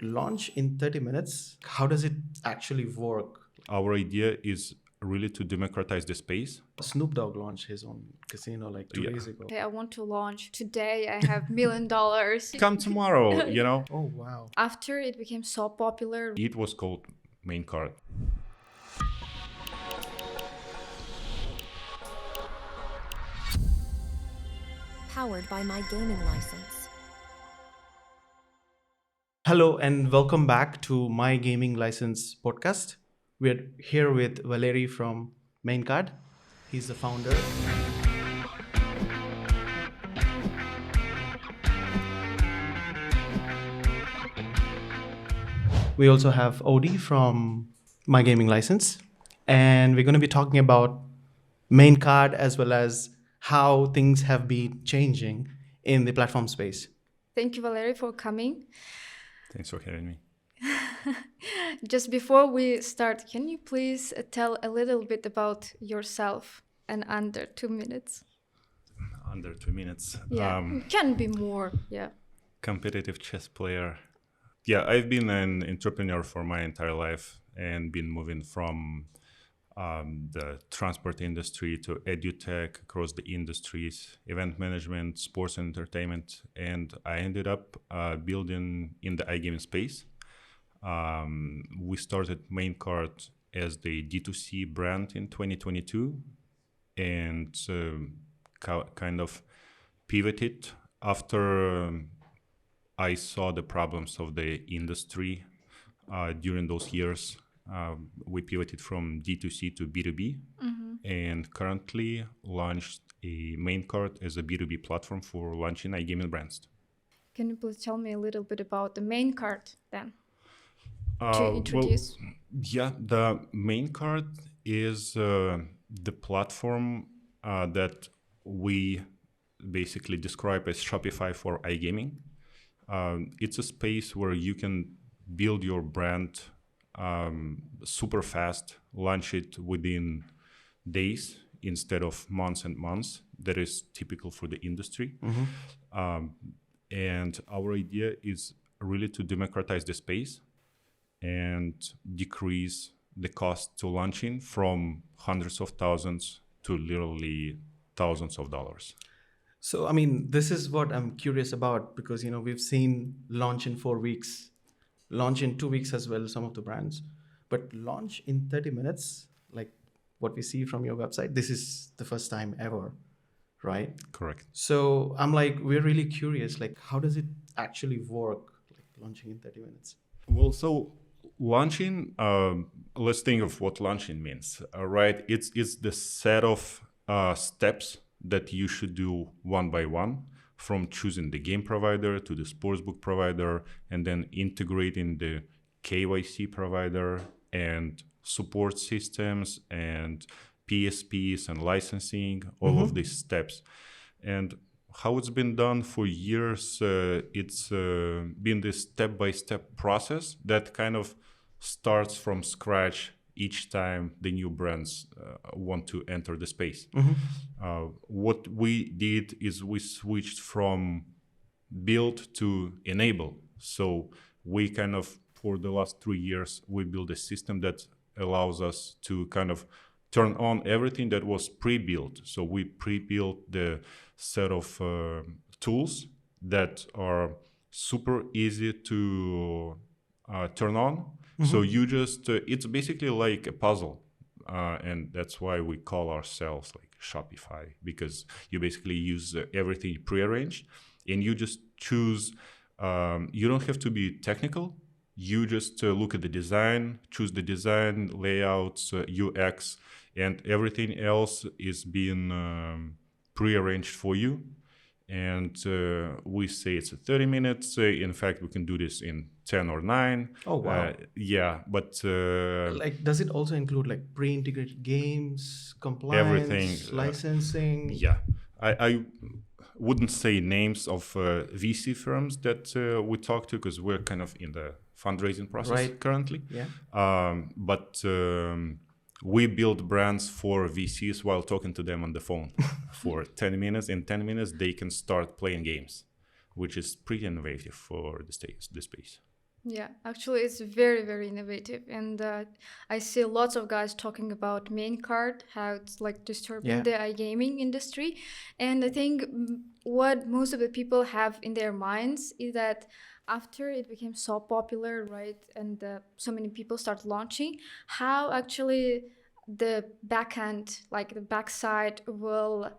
Launch in 30 minutes. How does it actually work? Our idea is really to democratize the space. Snoop Dogg launched his own casino like 2 days ago. Okay, I want to launch today. I have $1 million. Come tomorrow, Oh, wow. After it became so popular, It was called Maincard. Powered by my gaming license. Hello and welcome back to My Gaming License podcast. We're here with Valerii from Maincard. He's the founder. We also have Odie from My Gaming License. And we're going to be talking about Maincard as well as how things have been changing in the platform space. thank you, Valerii, for coming. Thanks for having me. Just before we start, can you please tell a little bit about yourself and under 2 minutes? Under 2 minutes. Yeah, can be more. Yeah. Competitive chess player. Yeah, I've been an entrepreneur for my entire life and been moving from the transport industry to edutech across the industries, event management, sports and entertainment. And I ended up building in the iGaming space. We started Maincard as the D2C brand in 2022 and kind of pivoted after I saw the problems of the industry during those years. We pivoted from D2C to B2B and currently launched a Maincard as a B2B platform for launching iGaming brands. Can you please tell me a little bit about the Maincard then? To introduce. The Maincard is the platform that we basically describe as Shopify for iGaming. It's a space where you can build your brand super fast, launch it within days instead of months and months. That is typical for the industry. And our idea is really to democratize the space and decrease the cost to launching from hundreds of thousands to literally thousands of dollars. So, I mean, this is what I'm curious about because, we've seen launch in 4 weeks, launch in 2 weeks as well, some of the brands, but launch in 30 minutes, like what we see from your website, this is the first time ever, right? Correct. So I'm like, we're really curious, like, how does it actually work, like launching in 30 minutes? Well, so launching, let's think of what launching means, right? It's the set of steps that you should do one by one, from choosing the game provider to the sportsbook provider, and then integrating the KYC provider and support systems and PSPs and licensing, all of these steps. And how it's been done for years, it's been this step-by-step process that kind of starts from scratch each time the new brands want to enter the space. What we did is we switched from build to enable. So we kind of, for the last 3 years, we built a system that allows us to kind of turn on everything that was pre-built. So we pre-built the set of tools that are super easy to turn on. So you just, it's basically like a puzzle. And that's why we call ourselves like Shopify, because you basically use everything prearranged and you just choose, you don't have to be technical. You just look at the design, choose the design, layouts, UX, and everything else is being prearranged for you. And we say it's 30 minutes. In fact, we can do this in 10 or 9. Oh, wow. Yeah, but like, does it also include like pre-integrated games, compliance, everything, licensing? Yeah, I wouldn't say names of VC firms that we talk to because we're kind of in the fundraising process currently. Yeah. But we build brands for VCs while talking to them on the phone for 10 minutes. In 10 minutes, they can start playing games, which is pretty innovative for the space. Yeah, actually, it's very, very innovative, and I see lots of guys talking about Maincard, how it's like disturbing Yeah. the iGaming industry, and I think what most of the people have in their minds is that after it became so popular, right, and so many people start launching, how actually the backend, like the backside, will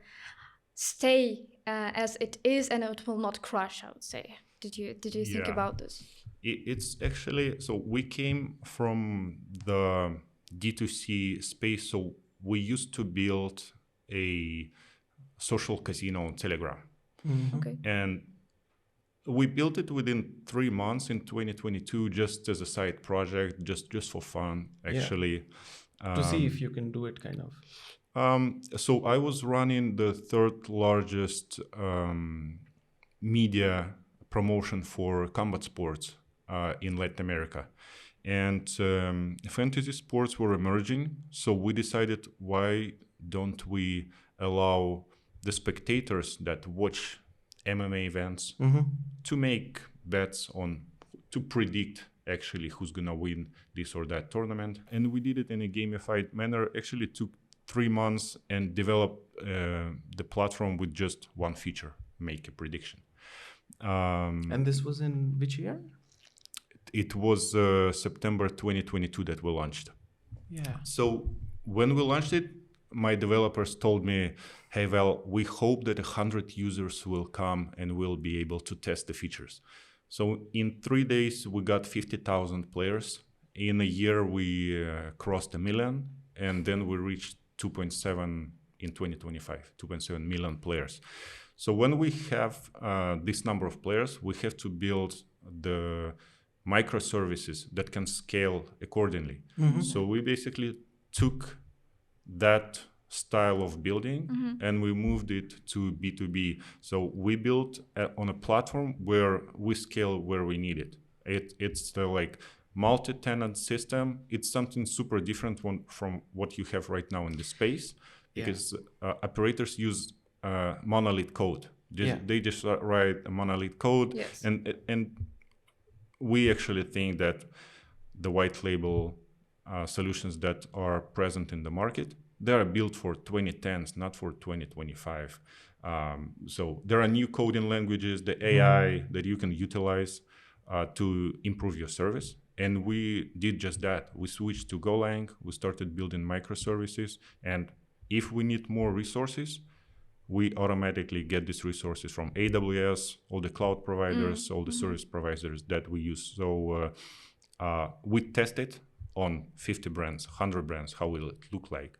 stay as it is, and it will not crash. I would say. Did you think Yeah. about this? It's actually, so we came from the D2C space. So we used to build a social casino on Telegram. Okay. And we built it within 3 months in 2022, just as a side project, just for fun, actually. To see if you can do it, kind of. So I was running the third largest media promotion for combat sports in Latin America. And fantasy sports were emerging. So we decided, why don't we allow the spectators that watch MMA events to make bets on, to predict actually who's going to win this or that tournament. And we did it in a gamified manner. Actually took 3 months and developed the platform with just one feature, make a prediction. And this was in which year? It was September 2022 that we launched. Yeah. So when we launched it, my developers told me, hey, Val, we hope that 100 users will come and we'll be able to test the features. So in 3 days, we got 50,000 players. In a year, we crossed 1 million, and then we reached 2.7 in 2025, 2.7 million players. So when we have this number of players, we have to build the microservices that can scale accordingly. So we basically took that style of building and we moved it to B2B. So we built on a platform where we scale where we need it. It's the like multi-tenant system. It's something super different from what you have right now in the space, because operators use monolith code. They just write a monolith code. Yes. And we actually think that the white label solutions that are present in the market, they are built for 2010s, not for 2025. So there are new coding languages, the AI that you can utilize to improve your service. And we did just that. We switched to Golang. We started building microservices. And if we need more resources, we automatically get these resources from AWS, all the cloud providers, all the service providers that we use. So we tested on 50 brands, 100 brands, how will it look like?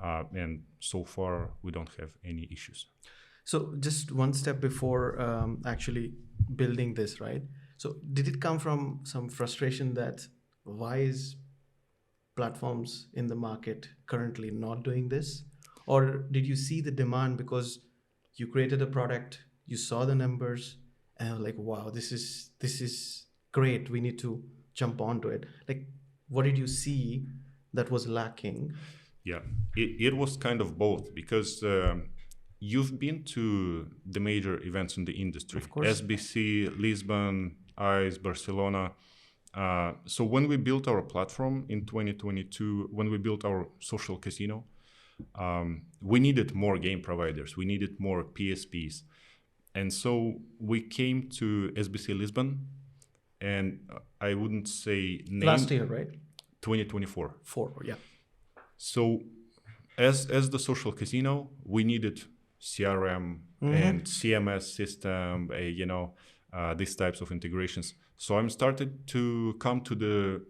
And so far, we don't have any issues. So just one step before actually building this, right? So did it come from some frustration that why is platforms in the market currently not doing this? Or did you see the demand because you created a product, you saw the numbers, and like, wow, this is great. We need to jump onto it. Like, what did you see that was lacking? Yeah, it was kind of both, because you've been to the major events in the industry, Of course. SBC, Lisbon, ICE, Barcelona. So when we built our platform in 2022, when we built our social casino, we needed more game providers. We needed more PSPs. And so we came to SBC Lisbon, and I wouldn't say name. Last year, right? 2024. Yeah. So as the social casino, we needed CRM and CMS system, these types of integrations. So I'm started to come to the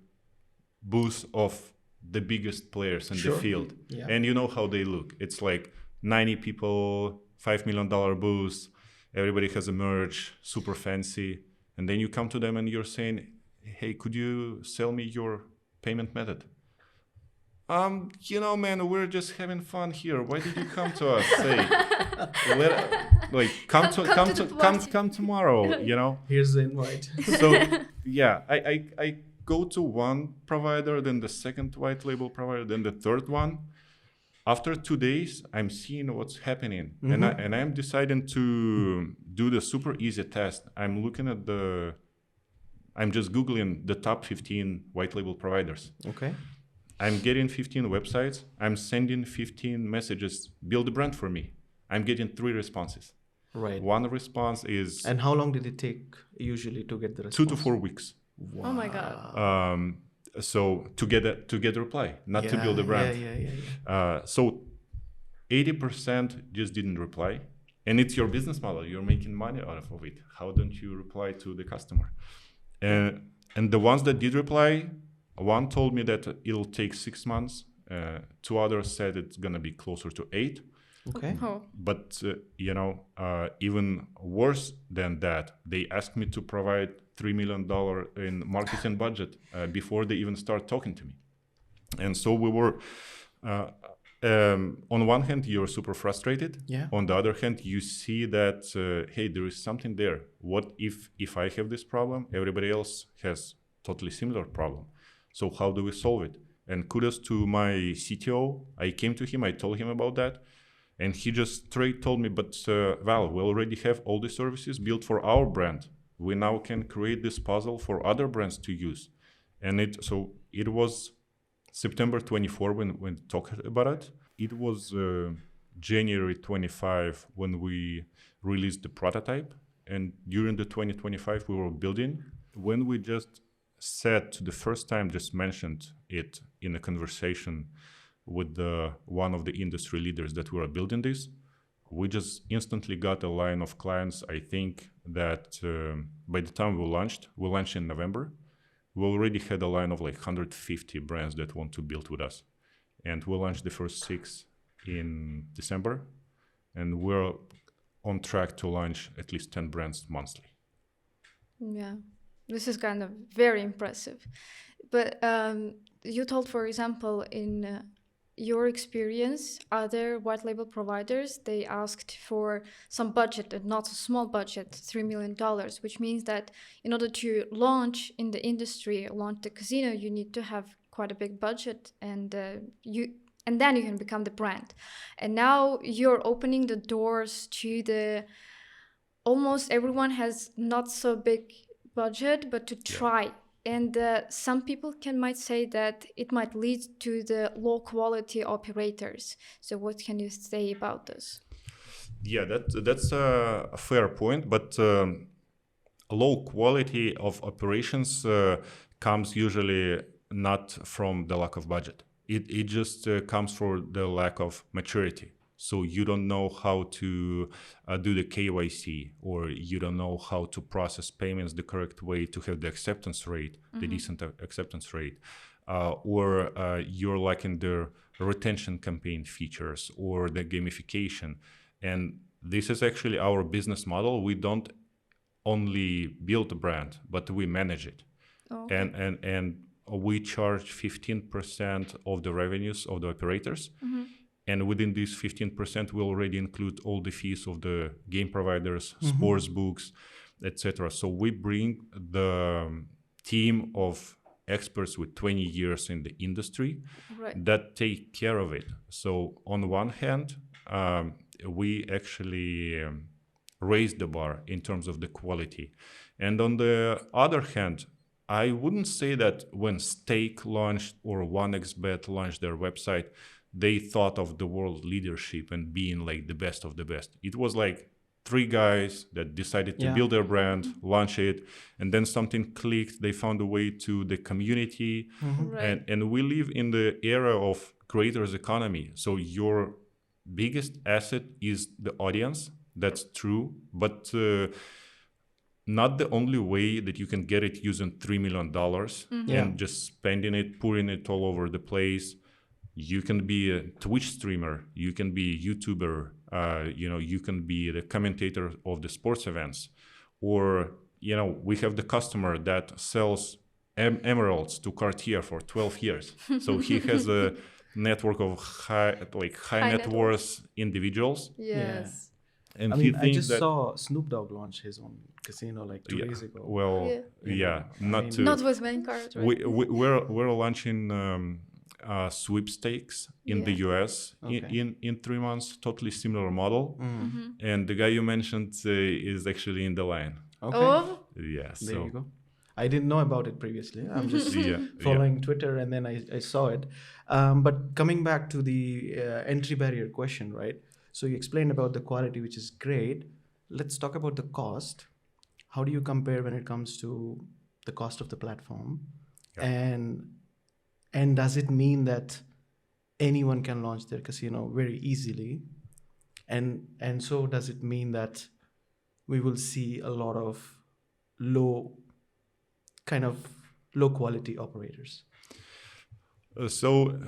booth of the biggest players in the field. Yeah. And you know how they look. It's like 90 people, $5 million booth. Everybody has a merch, super fancy. And then you come to them and you're saying, hey, could you sell me your payment method? Man, we're just having fun here. Why did you come to us? Say, come tomorrow. Here's the invite. So yeah, I go to one provider, then the second white label provider, then the third one. After 2 days, I'm seeing what's happening, and I'm deciding to do the super easy test. I'm looking at I'm just Googling the top 15 white label providers. Okay. I'm getting 15 websites. I'm sending 15 messages, build a brand for me. I'm getting 3 responses. Right. One response is And how long did it take usually to get the response? 2 to 4 weeks. Oh my God. So to get a reply, not to build a brand. Yeah. So 80% just didn't reply. And it's your business model. You're making money out of it. How don't you reply to the customer? And the ones that did reply, one told me that it'll take 6 months. 2 others said it's going to be closer to 8. Okay. Oh. But, even worse than that, they asked me to provide $3 million in marketing budget before they even start talking to me. And so we were, on one hand, you're super frustrated. Yeah. On the other hand, you see that, hey, there is something there. What if I have this problem, everybody else has totally similar problem. So how do we solve it? And kudos to my CTO. I came to him, I told him about that. And he just straight told me, but Val, we already have all the services built for our brand. We now can create this puzzle for other brands to use. And it was September 24 when we talked about it. It was January 25 when we released the prototype. And during the 2025 we were building. When we just said the first time, just mentioned it in a conversation with one of the industry leaders that we are building this, we just instantly got a line of clients. I think that by the time we launched in November, we already had a line of like 150 brands that want to build with us. And we launched the first 6 in December, and we're on track to launch at least 10 brands monthly. Yeah, this is kind of very impressive. But you told, for example, in your experience, other white label providers, they asked for some budget, and not a small budget, $3 million, which means that in order to launch in the industry, launch the casino, you need to have quite a big budget, and then you can become the brand. And now you're opening the doors to almost everyone has not so big budget, but to try. And some people might say that it might lead to the low quality operators. So what can you say about this? Yeah, that's a fair point, but low quality of operations comes usually not from the lack of budget. It just comes from the lack of maturity. So you don't know how to do the KYC, or you don't know how to process payments the correct way to have the acceptance rate, the decent acceptance rate, or you're lacking the retention campaign features or the gamification. And this is actually our business model. We don't only build a brand, but we manage it. Okay. And we charge 15% of the revenues of the operators. And within this 15%, we already include all the fees of the game providers, sports books, etc. So we bring the team of experts with 20 years in the industry that take care of it. So on one hand, we actually raise the bar in terms of the quality. And on the other hand, I wouldn't say that when Stake launched or 1xBet launched their website, they thought of the world leadership and being like the best of the best. It was like 3 guys that decided to build their brand, launch it, and then something clicked. They found a way to the community. And we live in the era of creators economy. So your biggest asset is the audience. That's true. But not the only way that you can get it using $3 million and just spending it, pouring it all over the place. You can be a Twitch streamer, you can be a YouTuber, you can be the commentator of the sports events, or we have the customer that sells emeralds to Cartier for 12 years. So he has a network of high net worth individuals. Yes. And I just saw Snoop Dogg launch his own casino like 2 days ago. Well, not with Maincard, right? We're launching sweepstakes in the US in 3 months, totally similar model. And the guy you mentioned is actually in the line. Okay. Oh, Yeah. There you go. I didn't know about it previously. I'm just Yeah, following Twitter, and then I saw it. But coming back to the entry barrier question, right? So you explained about the quality, which is great. Let's talk about the cost. How do you compare when it comes to the cost of the platform? Yeah. And does it mean that anyone can launch their casino very easily? And so does it mean that we will see a lot of low kind of low quality operators? So,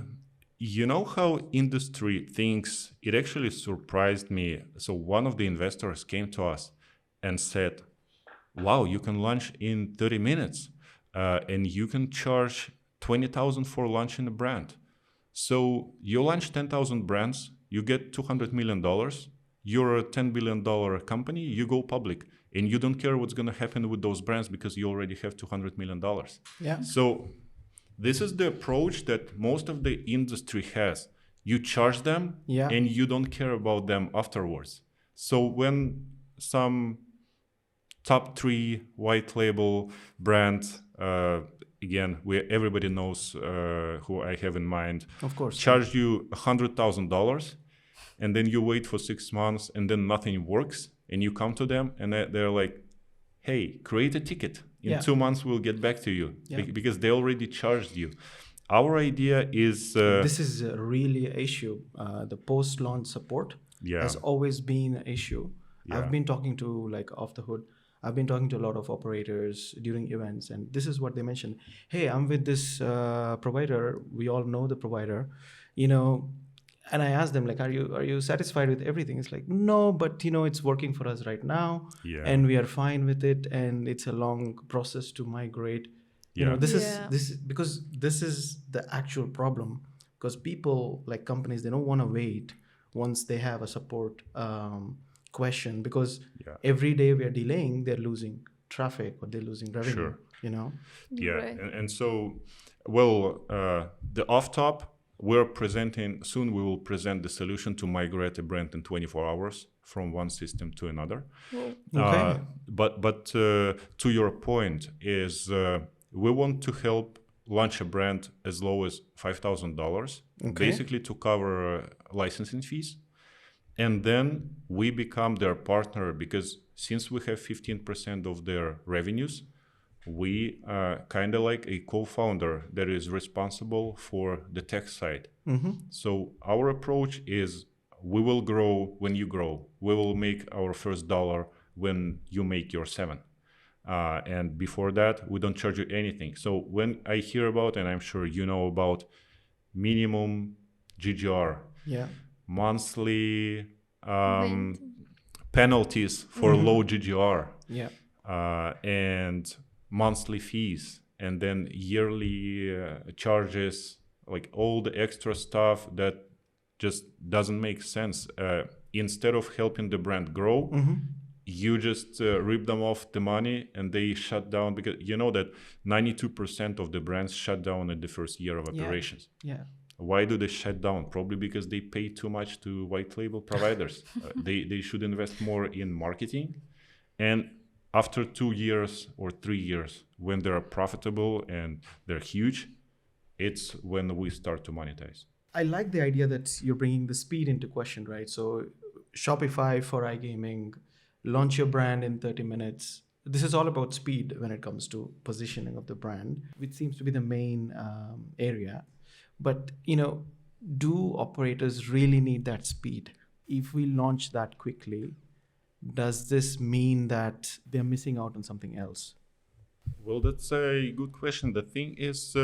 you know how industry thinks? It actually surprised me. So one of the investors came to us and said, "Wow, you can launch in 30 minutes, and you can charge 20,000 for launching a brand. So you launch 10,000 brands, you get $200 million. You're a $10 billion company. You go public, and you don't care what's going to happen with those brands because you already have $200 million." Yeah. So this is the approach that most of the industry has. You charge them, Yeah. and you don't care about them afterwards. So when some top 3 white label brands, again, everybody knows who I have in mind, Of course. charge you $100,000, and then you wait for 6 months, and then nothing works, and you come to them, and they're like, "Hey, create a ticket. In Yeah. 2 months, we'll get back to you," Yeah. because they already charged you. Our idea is This is really an issue. The post-launch support Yeah. has always been an issue. Yeah. I've been talking to, like, off the hood, I've been talking to a lot of operators during events, and this is what they mentioned. Hey, I'm with this provider. We all know the provider, and I asked them, like, are you satisfied with everything? It's like, no, but it's working for us right now, Yeah. and we are fine with it, and it's a long process to migrate. Yeah. This Yeah. is because this is the actual problem, because people, like companies, they don't want to wait once they have a support question, because Yeah. every day we are delaying, they're losing traffic or they're losing revenue. Sure. Yeah. Right. And so, well, the off top, we're presenting soon. We will present the solution to migrate a brand in 24 hours from one system to another. Well, Okay. But to your point is we want to help launch a brand as low as $5,000, Okay. basically to cover licensing fees. And then we become their partner, because since we have 15% of their revenues, we are kind of like a co-founder that is responsible for the tech side. Mm-hmm. So our approach is, we will grow when you grow. We will make our first dollar when you make your 7. And before that, we don't charge you anything. So when I hear about, and I'm sure you know about, minimum GGR, Yeah. monthly Rent. penalties for low GGR, Yeah. and monthly fees, and then yearly charges, like all the extra stuff that just doesn't make sense. Instead of helping the brand grow, you just rip them off the money, and they shut down, because you know that 92% of the brands shut down in the first year of operations. Yeah. Why do they shut down? Probably because they pay too much to white label providers. They should invest more in marketing. And after 2 years or 3 years, when they're profitable and they're huge, it's when we start to monetize. I like the idea that you're bringing the speed into question, right? So Shopify for iGaming, launch your brand in 30 minutes. This is all about speed when it comes to positioning of the brand, which seems to be the main area. But, do operators really need that speed? If we launch that quickly, does this mean that they're missing out on something else? Well, that's a good question. The thing is,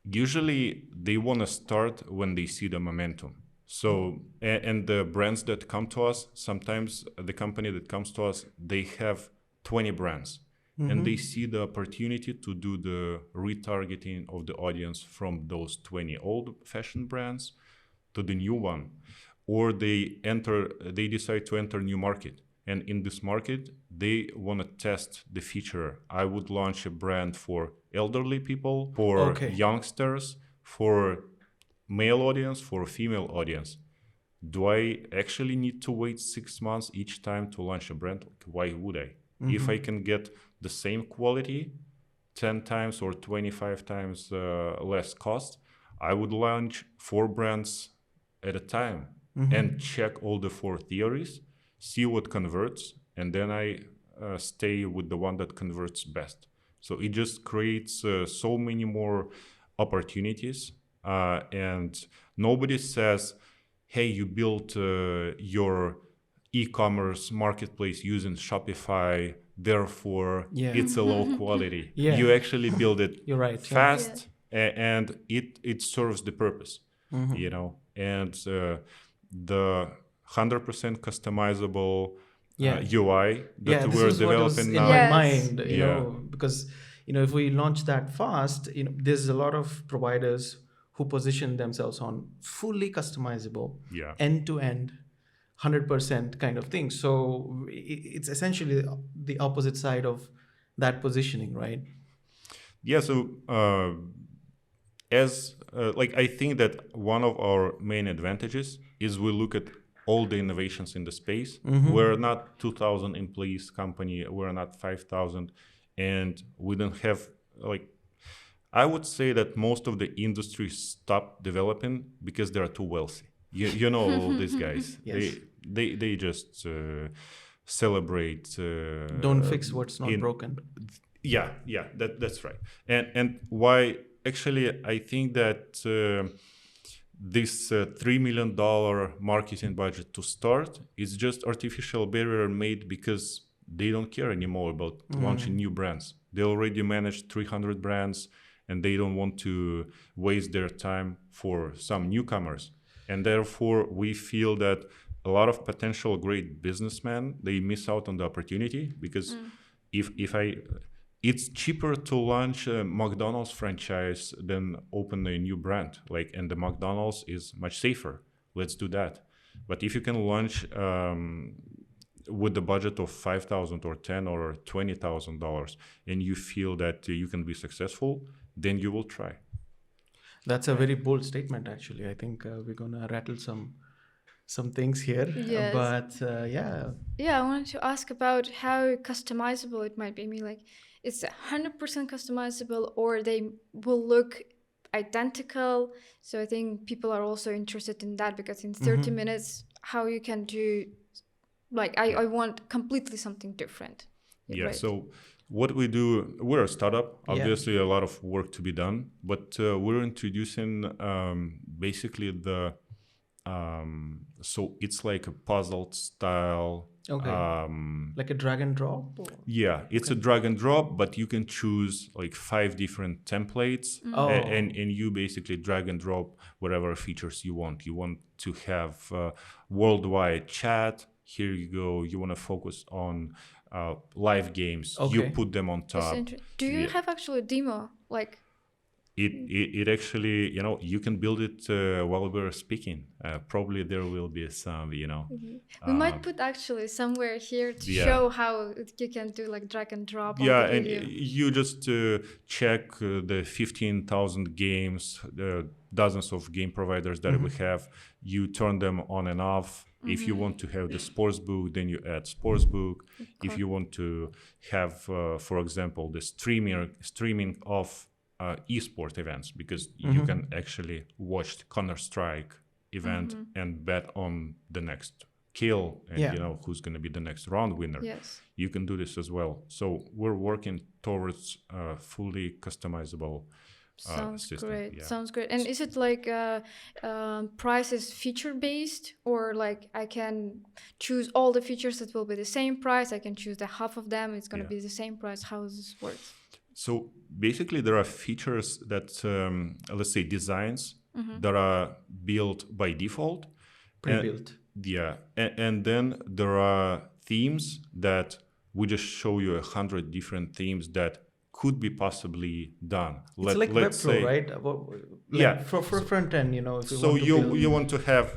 usually they want to start when they see the momentum. So, and the brands that come to us, sometimes the company that comes to us, they have 20 brands. And they see the opportunity to do the retargeting of the audience from those 20 old-fashioned brands to the new one. Or they decide to enter a new market. And in this market, they want to test the feature. I would launch a brand for elderly people, for youngsters, for male audience, for female audience. Do I actually need to wait 6 months each time to launch a brand? Why would I? If I can get the same quality, 10 times or 25 times less cost, I would launch 4 brands at a time and check all the 4 theories, see what converts, and then I stay with the one that converts best. So it just creates so many more opportunities, and nobody says, hey, you built your e-commerce marketplace using Shopify, therefore Yeah. it's a low quality. Yeah. You actually build it You're right. Yeah. fast, and it serves the purpose, you know. And the 100% customizable Yeah. UI that Yeah, this we're was what was developing in now. my Yes. mind, you Yeah. know, because if we launch that fast, there's a lot of providers who position themselves on fully customizable, Yeah. end to end, 100% kind of thing. So it's essentially the opposite side of that positioning, right? Yeah, so I think that one of our main advantages is we look at all the innovations in the space. We're not 2,000 employees company, we're not 5,000, and we don't have, like, I would say that most of the industry stopped developing because they are too wealthy. You know all these guys. Yes. They just celebrate. Don't fix what's not in- broken. Yeah, that's right. And why actually I think that this $3 million marketing budget to start is just artificial barrier made because they don't care anymore about launching new brands. They already manage 300 brands, and they don't want to waste their time for some newcomers. And therefore, we feel that a lot of potential great businessmen, they miss out on the opportunity because it's cheaper to launch a McDonald's franchise than open a new brand. And the McDonald's is much safer. Let's do that. But if you can launch with the budget of $5,000 or $10,000 or $20,000, and you feel that you can be successful, then you will try. That's a very bold statement, actually. I think we're gonna rattle some things here. Yes. But yeah. Yeah, I wanted to ask about how customizable it might be. I mean, like, it's 100% customizable, or they will look identical. So I think people are also interested in that, because in 30 minutes, how you can do, like, I want completely something different. Yeah, Right. so what we do, we're a startup, Yeah. obviously a lot of work to be done, but we're introducing basically so it's like a puzzle style. Okay. Like a drag and drop? Or? Yeah, it's a drag and drop, but you can choose like 5 different templates, Oh. and you basically drag and drop whatever features you want. You want to have worldwide chat. Here you go. You want to focus on live games. Okay. You put them on It's top. Do you Yeah. have actually a demo? Like, It actually, you can build it while we're speaking. Probably there will be some, we might put actually somewhere here to Yeah. show how you can do like drag and drop on Yeah, the and video. you just check the 15,000 games, dozens of game providers that we have. You turn them on and off. If you want to have the sportsbook, then you add sportsbook. If you want to have, for example, the streaming of esport events, because you can actually watch the Counter-Strike event and bet on the next kill, and Yeah. who's going to be the next round winner. Yes. You can do this as well. So we're working towards fully customizable Sounds system. great. Yeah. Sounds great. And is it like price is feature based, or like I can choose all the features that will be the same price? I can choose the half of them. It's going to Yeah. be the same price. How does this work? So basically, there are features that, let's say, designs that are built by default. Pre-built. Yeah, and then there are themes that we just show you 100 different themes that could be possibly done. It's like Webflow, right? Yeah. For front end, if you So want to build. you want to have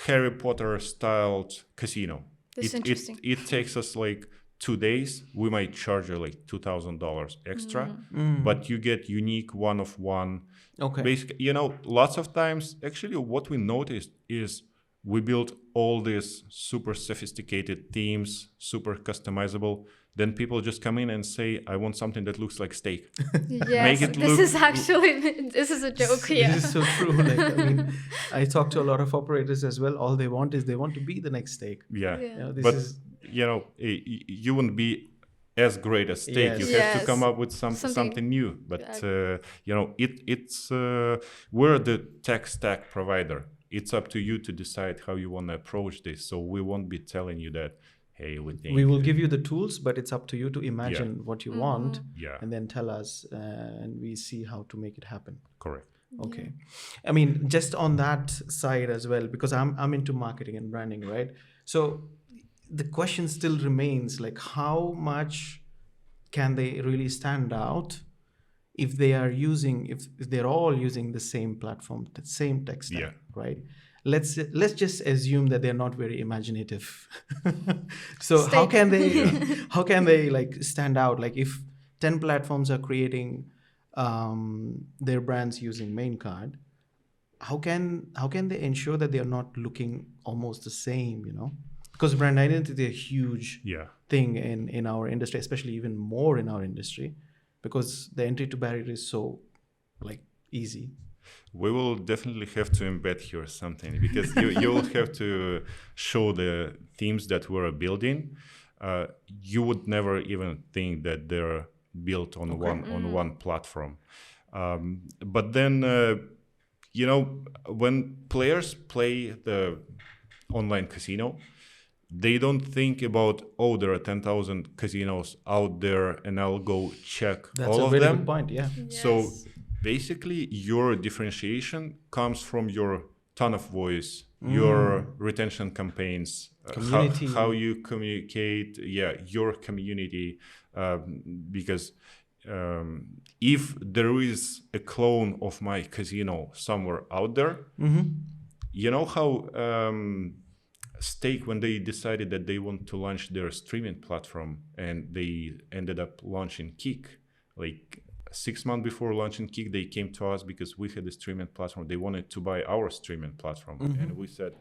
Harry Potter styled casino. That's interesting. It takes us like 2 days. We might charge you like $2,000 extra, but you get unique one of one. Okay. Basically, lots of times, actually, what we noticed is we built all these super sophisticated themes, super customizable, then people just come in and say, I want something that looks like steak. Yes, it this look- is actually this is a joke here. This is so true. Like, I mean, I talk to a lot of operators as well. All they want is they want to be the next steak. Yeah. Yeah. You know, this But is you wouldn't be as great as steak. You Yes. have to come Yes. up with something new. But Yeah. it's we're the tech stack provider. It's up to you to decide how you want to approach this. So we won't be telling you that, hey, we think we will give you the tools, but it's up to you to imagine Yeah. what you want, Yeah, and then tell us, and we see how to make it happen. correct. Okay. I mean, just on that side as well, because I'm into marketing and branding, right? So the question still remains, like, how much can they really stand out if they are using, if they're all using the same platform, the same tech stack, Yeah. right? Let's just assume that they're not very imaginative. So how Steak. can they how can they like stand out? Like if 10 platforms are creating their brands using Maincard, how can they ensure that they are not looking almost the same, you know? Because brand identity is a huge Yeah. thing in our industry, especially even more in our industry, because the entry to barrier is so like easy. We will definitely have to embed here something because you will have to show the themes that we're building. You would never even think that they're built on one platform. But then, when players play the online casino, they don't think about, oh, there are 10,000 casinos out there and I'll go check That's all a of really them. good point. Yeah. So Yes. basically, your differentiation comes from your tone of voice, your retention campaigns, Community. how you communicate, your community. Because if there is a clone of my casino somewhere out there, you know how Stake, when they decided that they want to launch their streaming platform and they ended up launching Kick, like 6 months before launching Kick, they came to us because we had a streaming platform. They wanted to buy our streaming platform. And we said,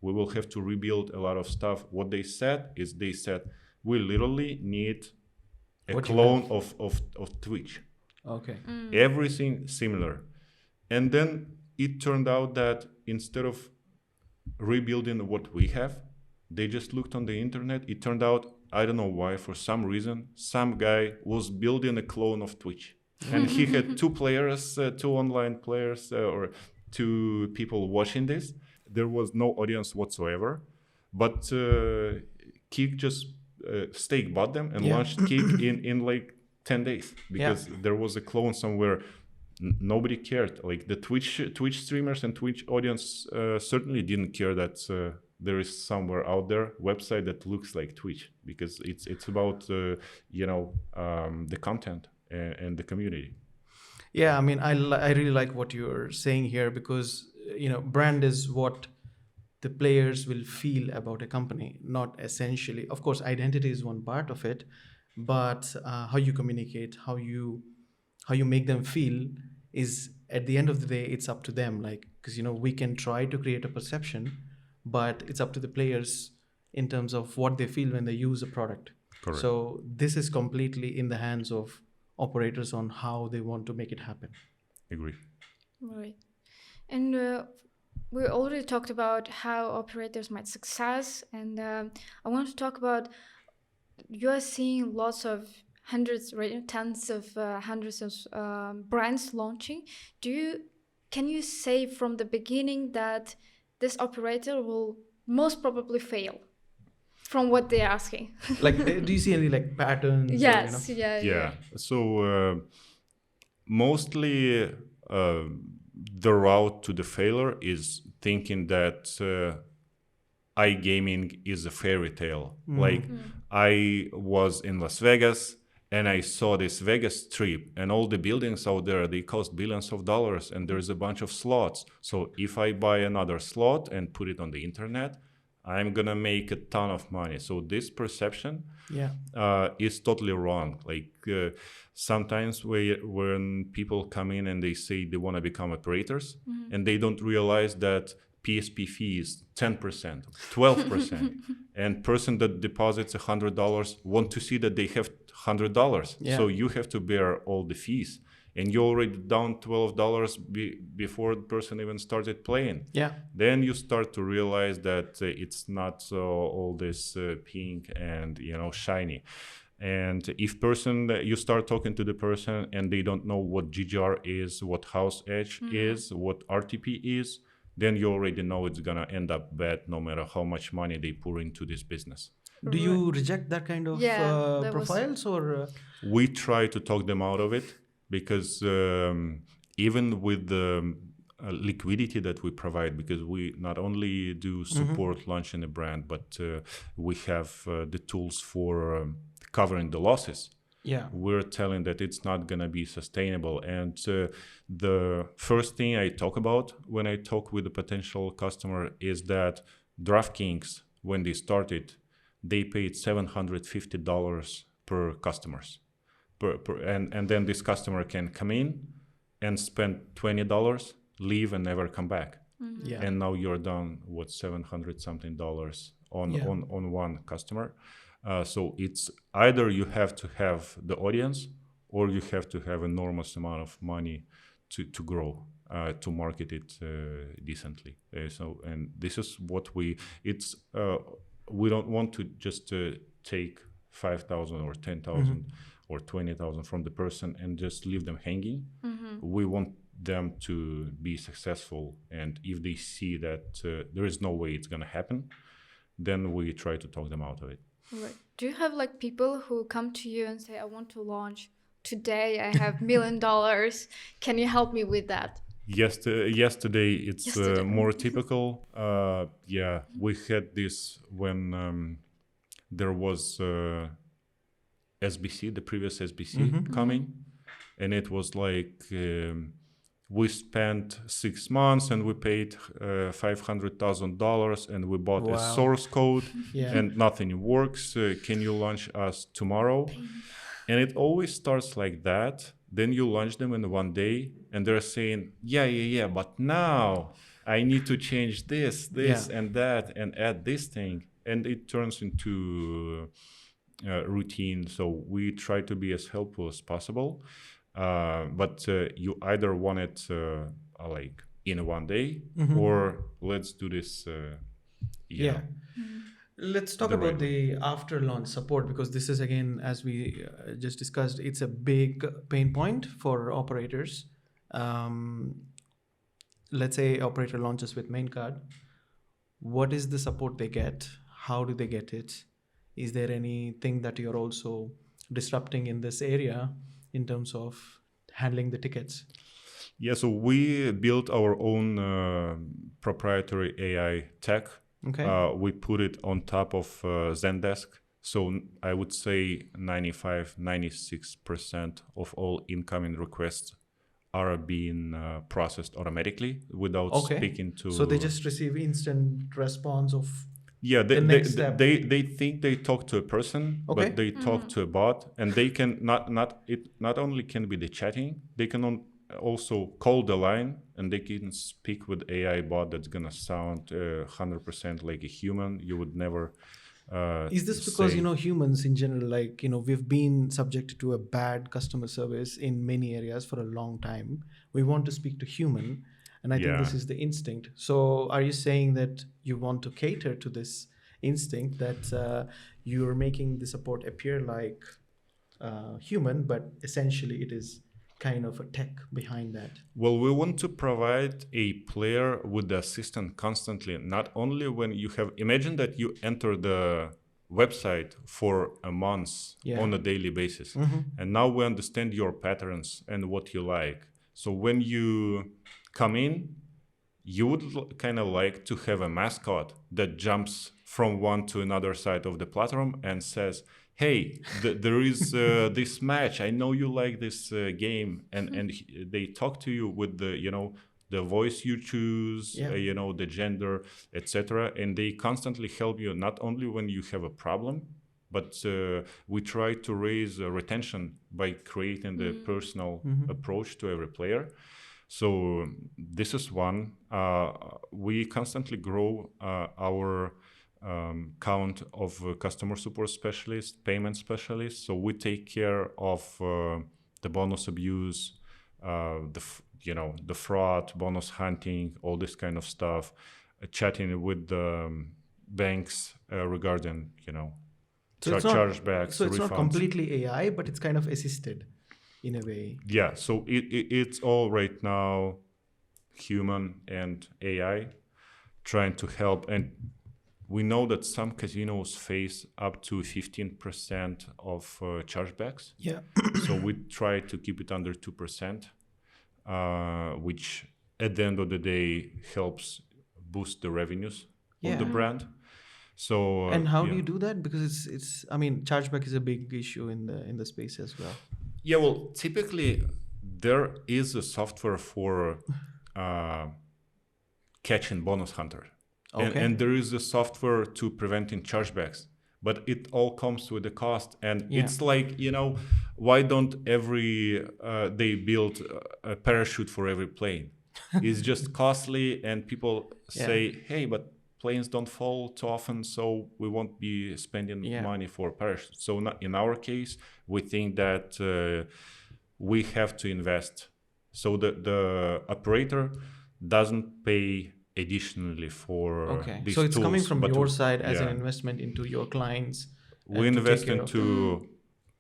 we will have to rebuild a lot of stuff. What they said is we literally need a What you clone have. of Twitch. Okay. Everything similar. And then it turned out that instead of rebuilding what we have, they just looked on the internet. It turned out, I don't know why, for some reason, some guy was building a clone of Twitch. And he had two online players, or two people watching this. There was no audience whatsoever. But Kick just Stake bought them and launched Kick in like 10 days because there was a clone somewhere. Nobody cared. Like the Twitch streamers and Twitch audience certainly didn't care that there is somewhere out there website that looks like Twitch, because it's about the content and the community. Yeah, I mean, I really like what you're saying here, because brand is what the players will feel about a company, not essentially. Of course, identity is one part of it, but how you communicate, how you make them feel is, at the end of the day, it's up to them. Like, because we can try to create a perception, but it's up to the players in terms of what they feel when they use a product. Correct. So this is completely in the hands of operators on how they want to make it happen. Agree. Right. And we already talked about how operators might success, and I want to talk about, you are seeing lots of hundreds, right, tens of hundreds of brands launching. Can you say from the beginning that this operator will most probably fail from what they're asking? Like, do you see any like patterns? Yes, Or, yeah. So mostly the route to the failure is thinking that iGaming is a fairy tale. Like, I was in Las Vegas and I saw this Vegas Strip and all the buildings out there, they cost billions of dollars and there's a bunch of slots. So if I buy another slot and put it on the internet, I'm gonna make a ton of money. So this perception is totally wrong. Like sometimes when people come in and they say they want to become operators, and they don't realize that PSP fee is 10%, 12%, and person that deposits $100 want to see that they have $100. Yeah. So you have to bear all the fees, and you already down $12 before the person even started playing. Yeah. Then you start to realize that it's not all this pink and shiny. And if you start talking to the person and they don't know what GGR is, what house edge is, what RTP is, then you already know it's gonna end up bad no matter how much money they pour into this business. Do you reject that kind of Yeah, that was- profiles or? We try to talk them out of it because even with the liquidity that we provide, because we not only do support launching a brand, but we have the tools for covering the losses. Yeah. We're telling that it's not going to be sustainable. And the first thing I talk about when I talk with a potential customer is that DraftKings, when they started, they paid $750 per customers. And then this customer can come in and spend $20, leave and never come back. Yeah. And now you're down what $700 something on one customer. So it's either you have to have the audience or you have to have enormous amount of money to grow, to market it decently. And this is what we don't want to just take 5,000 or 10,000 or 20,000 from the person and just leave them hanging. We want them to be successful, and if they see that there is no way it's going to happen, then we try to talk them out of it. Right. Do you have like people who come to you and say, I want to launch today, I have $1 million, can you help me with that? Yesterday it's more typical. We had this when there was SBC, the previous SBC coming, and it was like we spent 6 months and we paid $500,000 and we bought a source code and nothing works. Can you launch us tomorrow? And it always starts like that. Then you launch them in one day and they're saying, yeah, but now I need to change this and that and add this thing. And it turns into routine. So we try to be as helpful as possible. But you either want it like in one day or let's do this. Let's talk about the after launch support, because this is, again, as we just discussed, it's a big pain point for operators. Let's say operator launches with Maincard. What is the support they get? How do they get it? Is there anything that you're also disrupting in this area in terms of handling the tickets? Yeah, so we built our own proprietary AI tech. Okay. We put it on top of Zendesk. So I would say 96% of all incoming requests are being processed automatically without speaking to... So they just receive instant response of... Yeah, they think they talk to a person, Okay. but they talk to a bot, and they can not only can be the chatting, they can also call the line, and they can speak with AI bot that's gonna sound 100% like a human. You would never. Is this because humans in general, we've been subjected to a bad customer service in many areas for a long time? We want to speak to human. And I think this is the instinct. So are you saying that you want to cater to this instinct, that you're making the support appear like human, but essentially it is kind of a tech behind that? Well, we want to provide a player with the assistant constantly, not only when you have... Imagine that you enter the website for a month on a daily basis. And now we understand your patterns and what you like. So when you come in, you would kind of like to have a mascot that jumps from one to another side of the platform and says, hey, there is this match. I know you like this game. And they talk to you with the voice you choose, the gender, etc. And they constantly help you, not only when you have a problem, but we try to raise retention by creating the personal approach to every player. So this is one. We constantly grow our count of customer support specialists, payment specialists. So we take care of the bonus abuse, the fraud, bonus hunting, all this kind of stuff, chatting with the banks regarding So it's not chargebacks, so it's not refunds. completely AI, but it's kind of assisted in a way. Yeah, so it's all right now human and AI trying to help. And we know that some casinos face up to 15% of chargebacks. Yeah. So we try to keep it under 2%, which at the end of the day helps boost the revenues of the Yeah. brand. So And how yeah. do you do that? Because it's I mean, chargeback is a big issue in the space as well. Yeah, well, typically there is a software for catching bonus hunter. Okay. And there is a software to preventing chargebacks, but it all comes with a cost. And Yeah. it's like, why don't they build a parachute for every plane? It's just costly, and people say, hey, but planes don't fall too often, so we won't be spending money for parachutes. So in our case, we think that we have to invest. So the operator doesn't pay additionally for these So it's tools, coming from but your side as an investment into your clients. we and to take invest care of them. into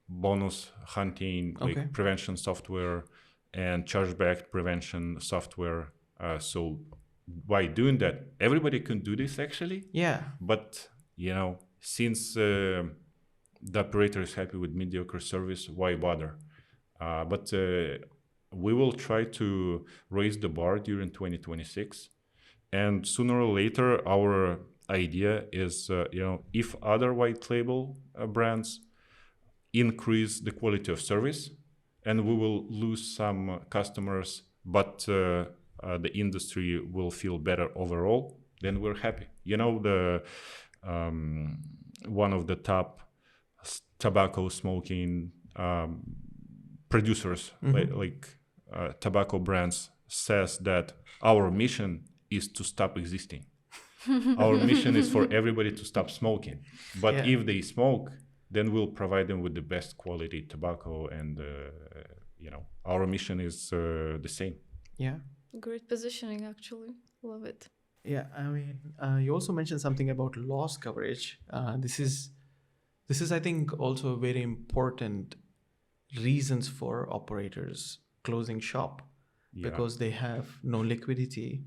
bonus hunting, like prevention software and chargeback prevention software. So by doing that, everybody can do this actually. Yeah. But since the operator is happy with mediocre service, why bother? But we will try to raise the bar during 2026. And sooner or later, our idea is, if other white label brands increase the quality of service, and we will lose some customers, but the industry will feel better overall, then we're happy. One of the top tobacco smoking producers, like tobacco brands, says that our mission is to stop existing. Our mission is for everybody to stop smoking. But if they smoke, then we'll provide them with the best quality tobacco, and our mission is the same. Yeah. Great positioning, actually. Love it. Yeah, I mean, you also mentioned something about loss coverage. This is, I think, also a very important reasons for operators closing shop, because they have no liquidity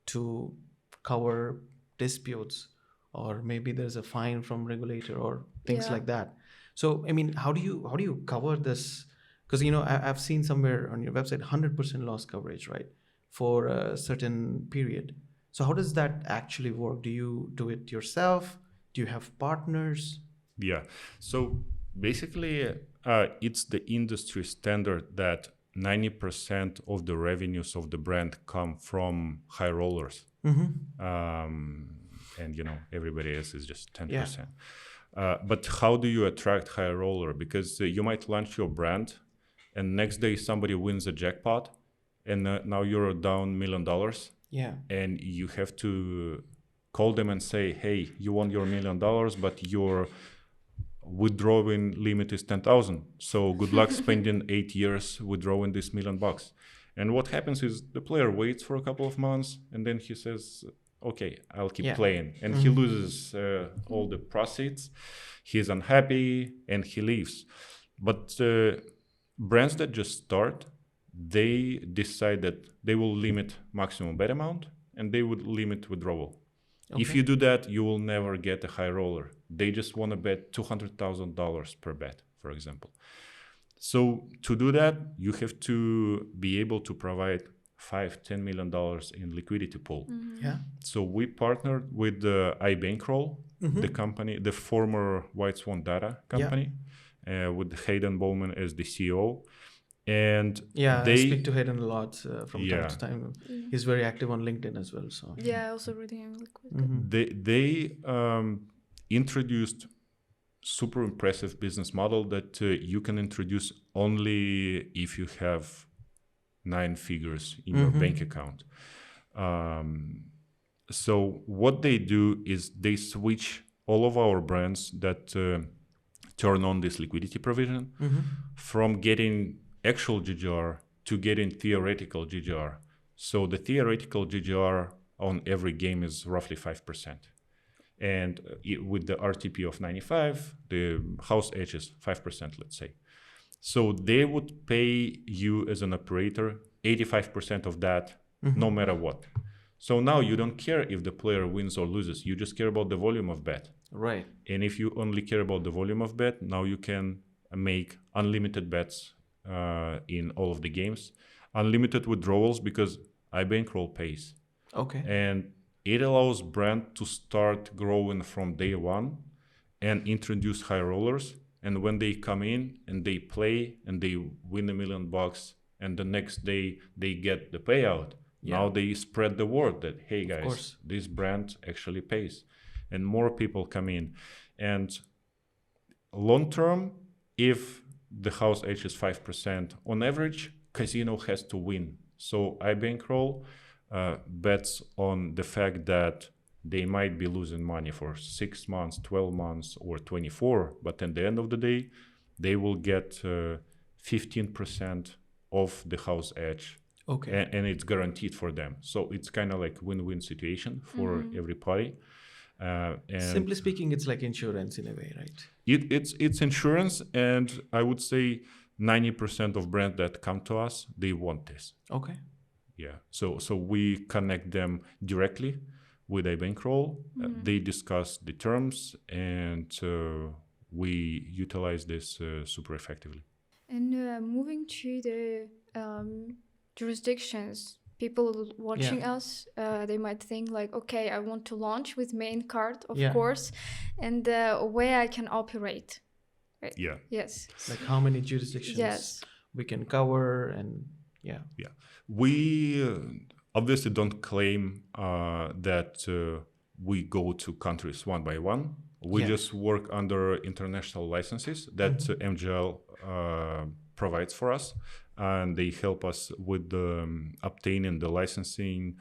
to cover disputes, or maybe there's a fine from regulator or things like that. So, I mean, how do you cover this? Because I've seen somewhere on your website 100% loss coverage, right, for a certain period. So how does that actually work? Do you do it yourself? Do you have partners? Yeah. So basically, it's the industry standard that 90% of the revenues of the brand come from high rollers. And everybody else is just 10%. But how do you attract high roller? Because you might launch your brand, and next day somebody wins a jackpot, and now you're down $1 million. Yeah. And you have to call them and say, hey, you won your $1 million, but your withdrawing limit is 10,000. So good luck spending 8 years withdrawing this $1 million. And what happens is the player waits for a couple of months, and then he says, okay, I'll keep playing. And he loses all the proceeds. He's unhappy and he leaves. But brands that just start, they decide that they will limit maximum bet amount, and they would limit withdrawal. If you do that, you will never get a high roller. They just want to bet $200,000 per bet, for example. So to do that, you have to be able to provide $5-10 million in liquidity pool. Yeah. So we partnered with iBankroll, the company, the former White Swan Data company, with Hayden Bowman as the CEO. And I speak to Hayden a lot from time to time. Mm. He's very active on LinkedIn as well. So Yeah, I also reading him liquid. They introduced super impressive business model that you can introduce only if you have 9 figures in your bank account. So what they do is they switch all of our brands that turn on this liquidity provision from getting actual GGR to getting theoretical GGR. So the theoretical GGR on every game is roughly 5%. And with the RTP of 95, the house edge is 5%, let's say. So they would pay you as an operator 85% of that, no matter what. So now you don't care if the player wins or loses. You just care about the volume of bet. Right. And if you only care about the volume of bet, now you can make unlimited bets in all of the games. Unlimited withdrawals because iBankroll pays. Okay. And it allows brand to start growing from day one and introduce high rollers. And when they come in and they play and they win $1 million and the next day they get the payout, now they spread the word that, hey guys, this brand actually pays. And more people come in. And long term, if the house edge is 5%, on average, casino has to win. So iBankroll bets on the fact that they might be losing money for 6 months, 12 months, or 24, but at the end of the day, they will get 15% of the house edge. Okay. And it's guaranteed for them. So it's kind of like win-win situation for every party. And simply speaking, it's like insurance in a way, right? It's insurance, and I would say 90% of brands that come to us, they want this. Okay. Yeah. So we connect them directly with iBankroll. They discuss the terms, and we utilize this super effectively. And moving to the jurisdictions, people watching us, they might think like, okay, I want to launch with Maincard, of course, and where I can operate. Right? Yeah. Yes. Like how many jurisdictions we can cover, and Yeah. We obviously don't claim that we go to countries one by one. We just work under international licenses that MGL provides for us, and they help us with obtaining the licensing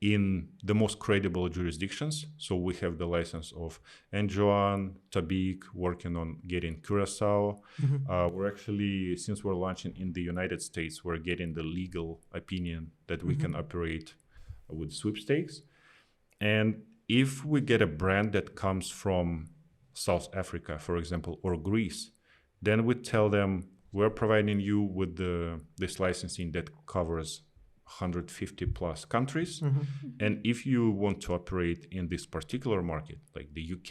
in the most credible jurisdictions. So we have the license of Anjouan, Tabik, working on getting Curacao. We're actually, since we're launching in the United States, we're getting the legal opinion that we can operate with sweepstakes. And if we get a brand that comes from South Africa, for example, or Greece, then we tell them we're providing you with this licensing that covers 150 plus countries. And if you want to operate in this particular market, like the UK,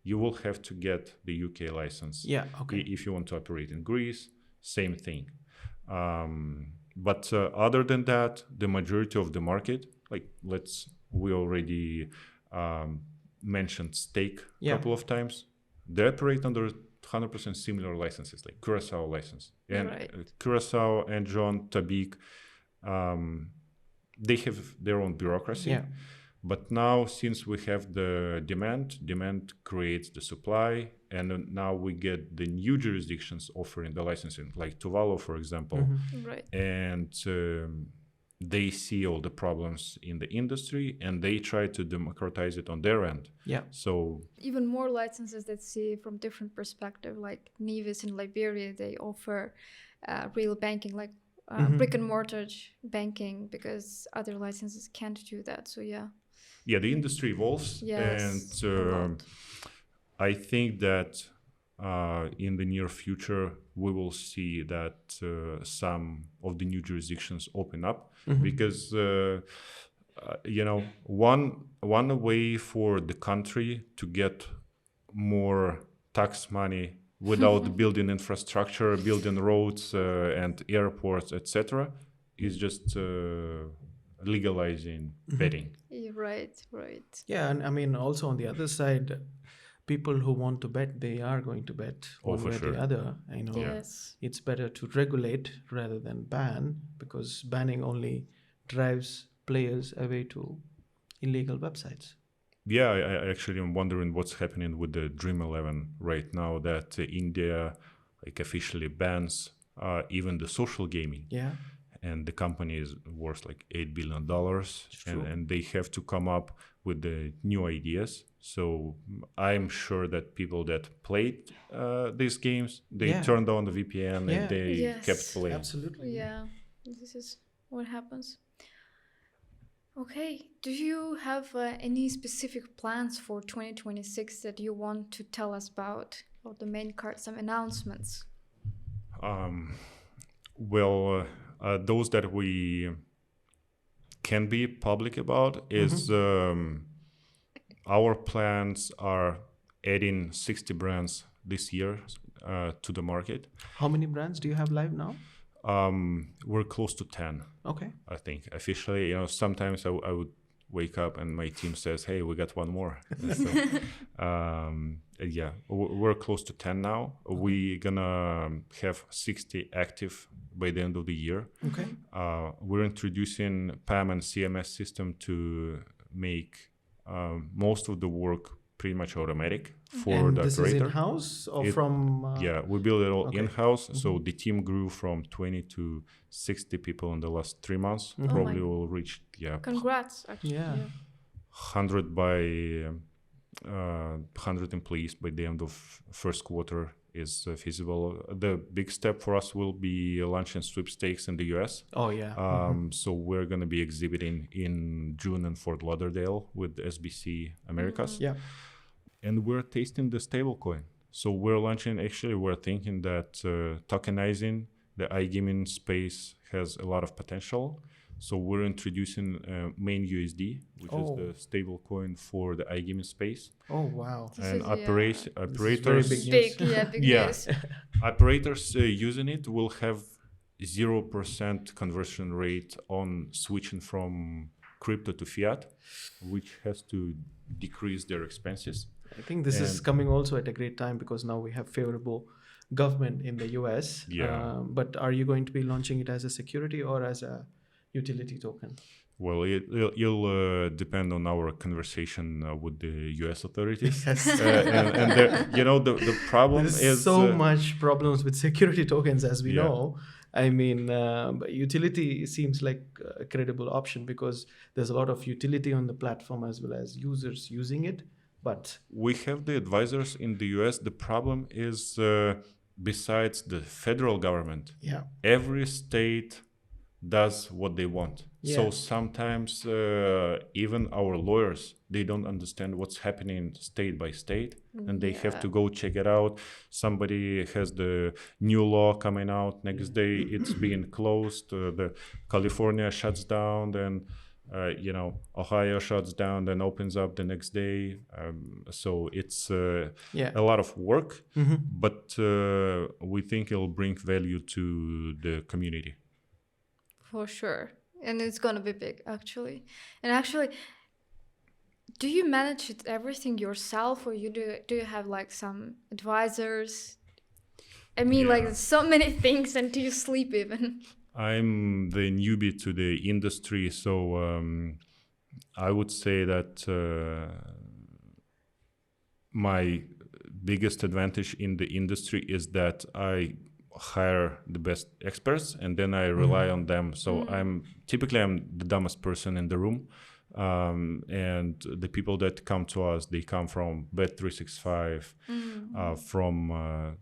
you will have to get the UK license. If you want to operate in Greece, same thing. But other than that, the majority of the market, we already mentioned Stake a couple of times. They operate under 100% similar licenses, like Curacao license. And Curacao and John Tabik, they have their own bureaucracy. But now, since we have the demand creates the supply, and now we get the new jurisdictions offering the licensing, like Tuvalu, for example. And they see all the problems in the industry, and they try to democratize it on their end. So even more licenses that see from different perspective, like Nevis in Liberia, they offer real banking, like brick and mortar banking, because other licenses can't do that. So the industry evolves, and I think that in the near future we will see that some of the new jurisdictions open up, because one way for the country to get more tax money without building infrastructure, building roads and airports, etc., is just legalizing betting. Yeah, and I mean, also on the other side, people who want to bet, they are going to bet one way or the other. It's better to regulate rather than ban, because banning only drives players away to illegal websites. Yeah, I actually am wondering what's happening with the Dream 11 right now, that India officially bans even the social gaming. Yeah. And the company is worth like $8 billion, true. and they have to come up with the new ideas. So I'm sure that people that played these games, they Yeah. turned on the VPN Yeah. and they Yes. kept playing. Absolutely. Yeah, this is what happens. Okay, do you have any specific plans for 2026 that you want to tell us about, or the main card, some announcements? Well, those that we can be public about is our plans are adding 60 brands this year to the market. How many brands do you have live now? We're close to 10, Okay. I think. Officially, sometimes I would wake up and my team says, hey, we got one more. So, yeah, we're close to 10 now. We're gonna have 60 active by the end of the year. Okay. We're introducing PAM and CMS system to make most of the work pretty much automatic for And the this operator. is in-house or It- from? Yeah, we build it all okay. in-house. So the team grew from 20 to 60 people in the last 3 months. Mhm. Probably my- will reach, Congrats, actually. Yeah. 100 by 100 employees by the end of first quarter is feasible. The big step for us will be launching sweepstakes in the US. Oh yeah. So we're going to be exhibiting in June in Fort Lauderdale with SBC Americas. Yeah. And we're tasting the stablecoin. So we're thinking that tokenizing the iGaming space has a lot of potential. So we're introducing main USD, which is the stablecoin for the iGaming space. Oh wow. This And is, yeah. operators, very big news. Big, yeah, big Yeah. news. operators using it will have 0% conversion rate on switching from crypto to fiat, which has to decrease their expenses. I think this is And- coming also at a great time because now we have favorable government in the US. Yeah. But are you going to be launching it as a security or as a utility token? Well, it'll depend on our conversation with the U.S. authorities. Yes. And the problem There's is so much problems with security tokens, as we Yeah. know. I mean, but utility seems like a credible option because there's a lot of utility on the platform as well as users using it. But we have the advisors in the U.S. The problem is, besides the federal government, yeah, every state does what they want. Yeah. So sometimes even our lawyers, they don't understand what's happening state by state, and they have to go check it out. Somebody has the new law coming out, next day it's being closed, the California shuts down, then Ohio shuts down, then opens up the next day. So it's yeah. a lot of work, Mhm. but we think it'll bring value to the community. For sure. And it's gonna be big, actually. And actually, do you manage it everything yourself, or do you have like some advisors? I mean, Yeah. like so many things, and do you sleep even? I'm the newbie to the industry, so I would say that my biggest advantage in the industry is that I hire the best experts and then I rely on them. So I'm the dumbest person in the room. And the people that come to us, they come from Bet365, from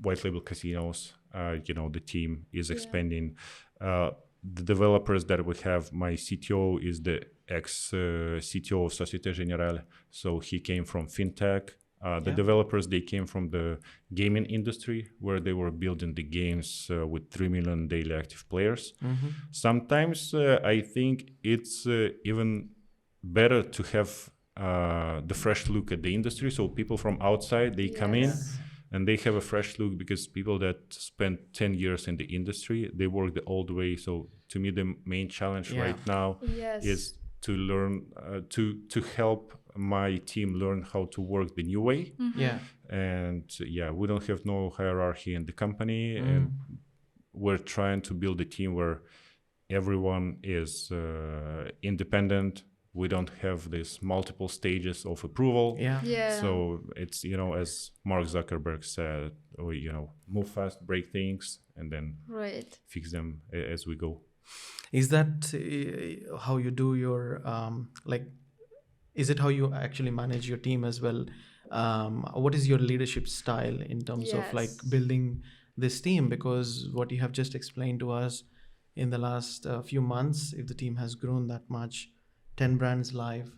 white label casinos. The team is expanding. The developers that we have, my CTO is the ex-CTO of Societe Generale. So he came from FinTech. The developers, they came from the gaming industry where they were building the games with 3 million daily active players. Sometimes I think it's even better to have the fresh look at the industry. So people from outside, they come in and they have a fresh look, because people that spent 10 years in the industry, they work the old way. So to me, the main challenge right now Yes. is to learn, to help my team learn how to work the new way. Yeah. And we don't have no hierarchy in the company, and we're trying to build a team where everyone is independent, We don't have these multiple stages of approval. Yeah. So it's, as Mark Zuckerberg said, we, move fast, break things, and then Right. fix them as we go. Is that how you do your is it how you actually manage your team as well? What is your leadership style in terms of like Yes. building this team? Because what you have just explained to us in the last few months, if the team has grown that much, 10 brands live,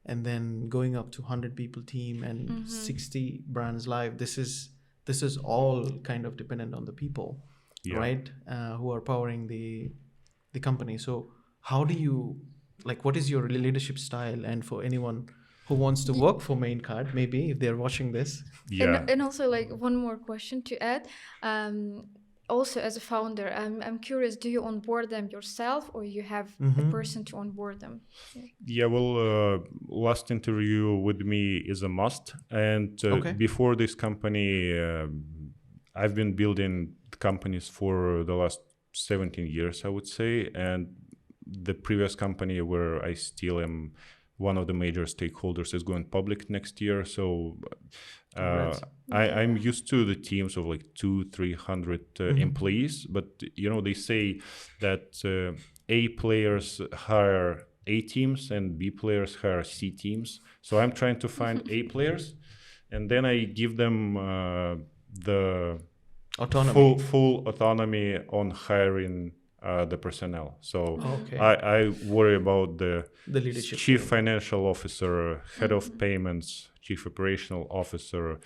and then going up to 100 people team and 60 brands live, this is all kind of dependent on the people, Yeah. right? Who are powering the company. So how do you, like, what is your leadership style? And for anyone who wants to work for Maincard, maybe if they're watching this. Yeah. And also like one more question to add. Also as a founder, I'm curious, do you onboard them yourself or you have a person to onboard them? Yeah, well, last interview with me is a must. And Okay. before this company, I've been building companies for the last 17 years, I would say. And the previous company where I still am one of the major stakeholders is going public next year. So Congrats. I'm used to the teams of like 200-300 employees, but they say that A players hire A teams and B players hire C teams. So I'm trying to find A players, and then I give them the Autonomy. full autonomy on hiring the personnel. So Okay. I worry about the leadership chief team. financial officer, head of payments, chief operational officer,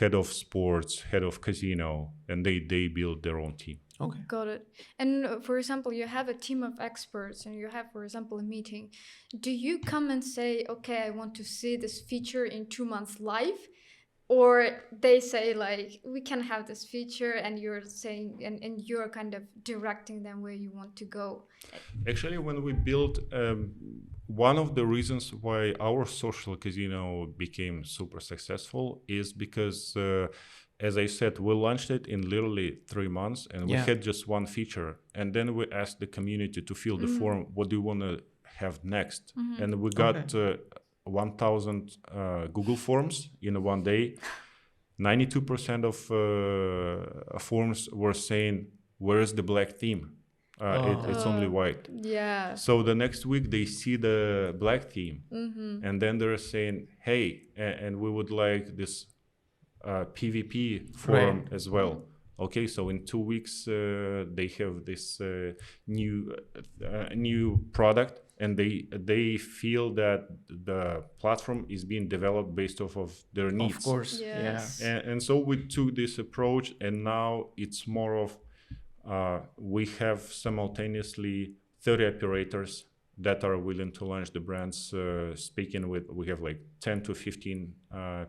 head of sports, head of casino, and they build their own team. Okay. Got it. And for example, you have a team of experts and you have, for example, a meeting. Do you come and say, okay, I want to see this feature in 2 months live? Or they say like, we can have this feature and you're saying, and you're kind of directing them where you want to go. Actually, when we built, one of the reasons why our social casino became super successful is because, as I said, we launched it in literally 3 months and we had just one feature. And then we asked the community to fill the form, what do you want to have next? And we got 1,000 Google Forms in one day. 92% of forms were saying, where is the black theme? It's only white. Yeah. So the next week they see the black theme, and then they're saying, hey, and we would like this PvP form as well. Okay, so in 2 weeks they have this new product, and they feel that the platform is being developed based off of their needs. Of course. Yes. And so we took this approach, and now it's more of we have simultaneously 30 operators that are willing to launch the brands. We have like 10 to 15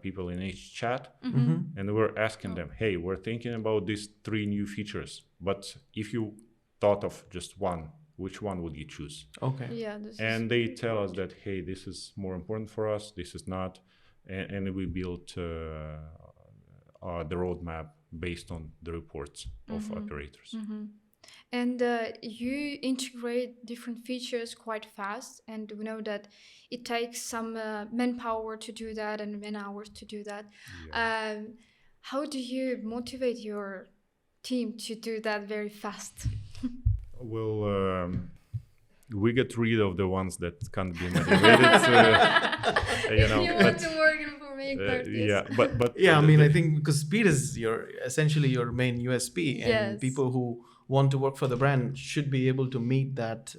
people in each chat, and we're asking them, hey, we're thinking about these 3 new features, but if you thought of just one, which one would you choose? Okay. Yeah. And they tell us that, hey, this is more important for us, this is not, and we built the roadmap based on the reports of operators. And you integrate different features quite fast, and we know that it takes some manpower to do that and man hours to do that. How do you motivate your team to do that very fast? Well, we get rid of the ones that can't be motivated. If you want to work in Maincard, yeah, but Yeah, I mean, I think because speed is essentially your main USP, and Yes. people who want to work for the brand should be able to meet that.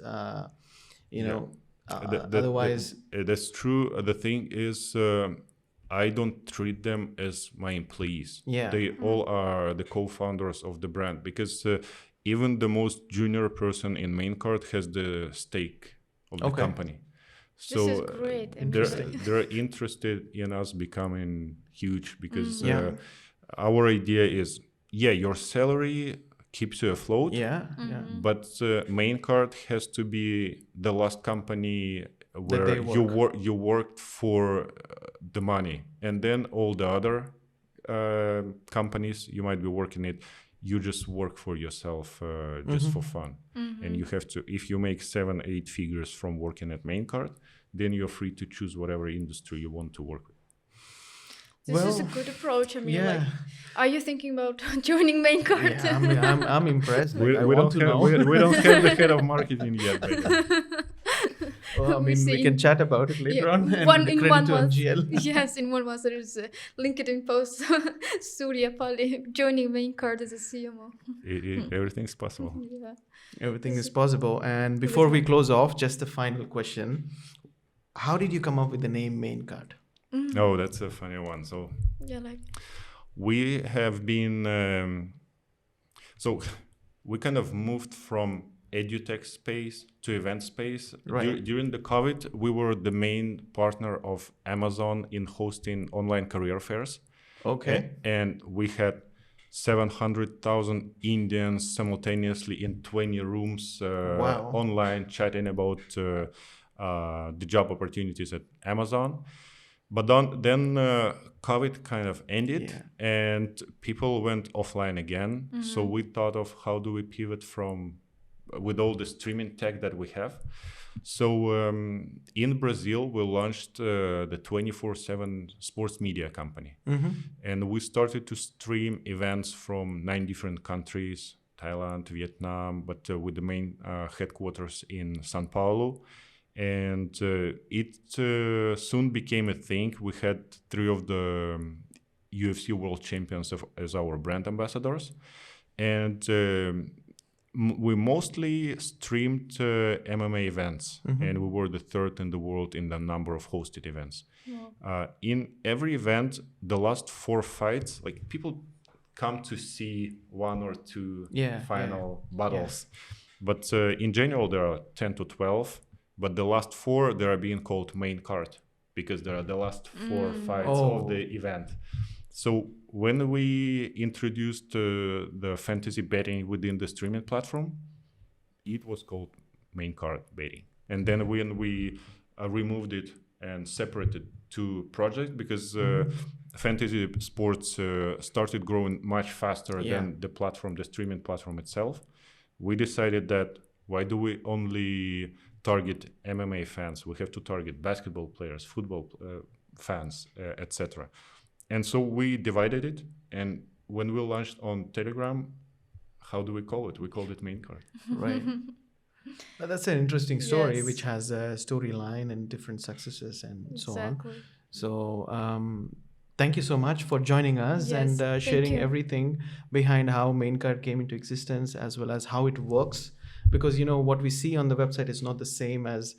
Otherwise, that's true. The thing is, I don't treat them as my employees. Yeah. They all are the co-founders of the brand, because even the most junior person in Maincard has the stake of the company. So This is great. they're interested in us becoming huge, because our idea is, your salary keeps you afloat. But Maincard has to be the last company where you worked for the money, and then all the other companies you might be working it, you just work for yourself, just for fun. And you have to, if you make 7-8 figures from working at Maincard, then you're free to choose whatever industry you want to work with. This is a Well, good approach. I mean, yeah. like, are you thinking about joining Maincard? Yeah, I'm impressed. Like, I want to know. we don't have the head of marketing yet, Megan. Well, I mean, we can chat about it later on. And One in credit one to month. MGL. Yes, in 1 month there is a LinkedIn post. Surya Pali joining Maincard as a CMO. Everything's possible. Yeah. Everything is possible. And before we close off, just a final question. How did you come up with the name Maincard? Oh, that's a funny one. So Yeah, like we have been so we kind of moved from edutech space to event space. Right. During the COVID, we were the main partner of Amazon in hosting online career fairs. Okay. And we had 700,000 Indians simultaneously in 20 rooms Wow. online chatting about the job opportunities at Amazon. But then COVID kind of ended and people went offline again. So we thought of how do we pivot from with all the streaming tech that we have. So in Brazil, we launched the 24/7 sports media company. And we started to stream events from 9 different countries, Thailand, Vietnam, but with the main headquarters in Sao Paulo. And it soon became a thing. We had 3 of the UFC world champions as our brand ambassadors. And we mostly streamed MMA events, and we were the 3rd in the world in the number of hosted events. In every event, the last 4 fights, like people come to see 1 or 2 final battles. But in general, there are 10 to 12. But the last 4, they are being called main card because they are the last 4 fights of the event. So when we introduced the fantasy betting within the streaming platform, it was called main card betting. And then when we removed it and separated 2 projects because fantasy sports started growing much faster than the streaming platform itself, we decided that why do we only target MMA fans? We have to target basketball players, football fans, etc. And so we divided it. And when we launched on Telegram, how do we call it? We called it Maincard. Right. Now, that's an interesting story, Yes. which has a storyline and different successes and so on. exactly. So thank you so much for joining us Yes, and thank sharing you. everything behind how Maincard came into existence as well as how it works. Because, what we see on the website is not the same as,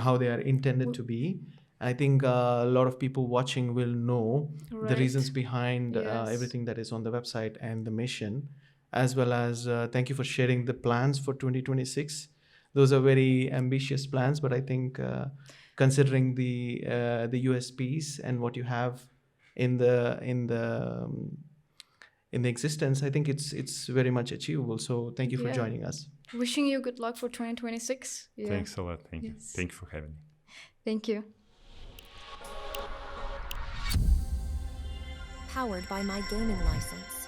how they are intended to be. I think a lot of people watching will know the Right. reasons behind Yes. everything that is on the website and the mission, as well as thank you for sharing the plans for 2026. Those are very ambitious plans, but I think considering the USPs and what you have in the existence, I think it's very much achievable. So thank you for Yeah. joining us. Wishing you good luck for 2026. Yeah. Thanks a lot. Thank you. Yes. Thank you for having me. Thank you. Powered by my gaming license.